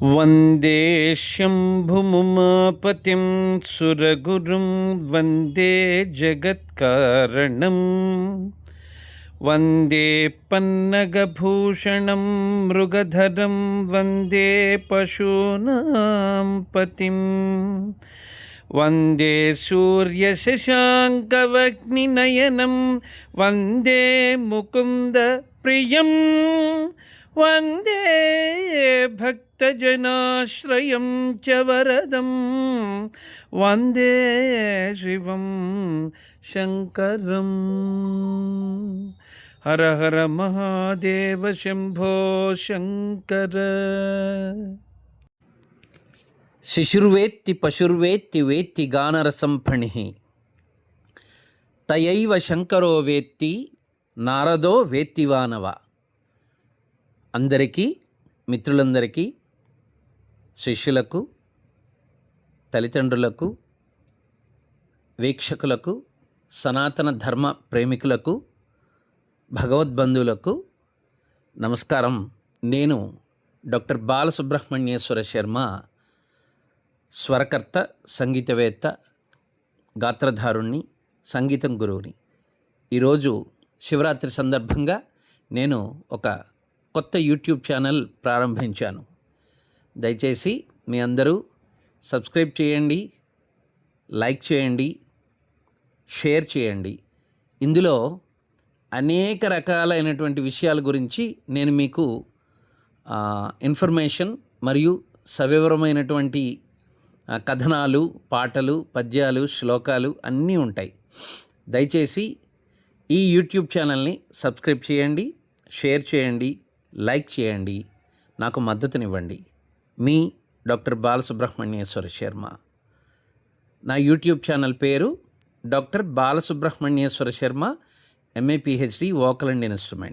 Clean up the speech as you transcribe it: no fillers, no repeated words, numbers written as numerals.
वन्दे शम्भुमुमापतिं सुरगुरुं वन्दे जगत्कारणं वन्दे पन्नगभूषणं मृगधरं वन्दे पशूनां पतिं वन्दे सूर्यशशाङ्कवह्निनयनं वन्दे मुकुन्दप्रियं वन्दे भक्तजनाश्रयं च वरदं वन्दे शिवं शङ्करं। हर हर महादेव शम्भो शङ्कर। शिशुर्वेत्ति पशुर्वेत्ति वेत्ति गानरसं फणिः तयैव शङ्करो वेत्ति नारदो वेत्ति वानव। అందరికీ, మిత్రులందరికీ, శిష్యులకు, తల్లిదండ్రులకు, వీక్షకులకు, సనాతన ధర్మ ప్రేమికులకు, భగవద్బంధువులకు నమస్కారం. నేను డాక్టర్ బాలసుబ్రహ్మణ్యేశ్వర శర్మ, స్వరకర్త, సంగీతవేత్త, గాత్రధారుణ్ణి, సంగీతం గురువుని. ఈరోజు శివరాత్రి సందర్భంగా నేను ఒక కొత్త యూట్యూబ్ ఛానల్ ప్రారంభించాను. దయచేసి మీ అందరూ సబ్స్క్రైబ్ చేయండి, లైక్ చేయండి, షేర్ చేయండి. ఇందులో అనేక రకాలైనటువంటి విషయాల గురించి నేను మీకు ఇన్ఫర్మేషన్ మరియు సవివరమైనటువంటి కథనాలు, పాటలు, పద్యాలు, శ్లోకాలు అన్నీ ఉంటాయి. దయచేసి ఈ యూట్యూబ్ ఛానల్ని సబ్స్క్రైబ్ చేయండి, షేర్ చేయండి, లైక్ చేయండి, నాకు మద్దతునివ్వండి. మీ డాక్టర్ బాలసుబ్రహ్మణ్యేశ్వర శర్మ. నా యూట్యూబ్ ఛానల్ పేరు doctor Balasubrahmanyeswara Sharma, MA PhD, vocal and instrument.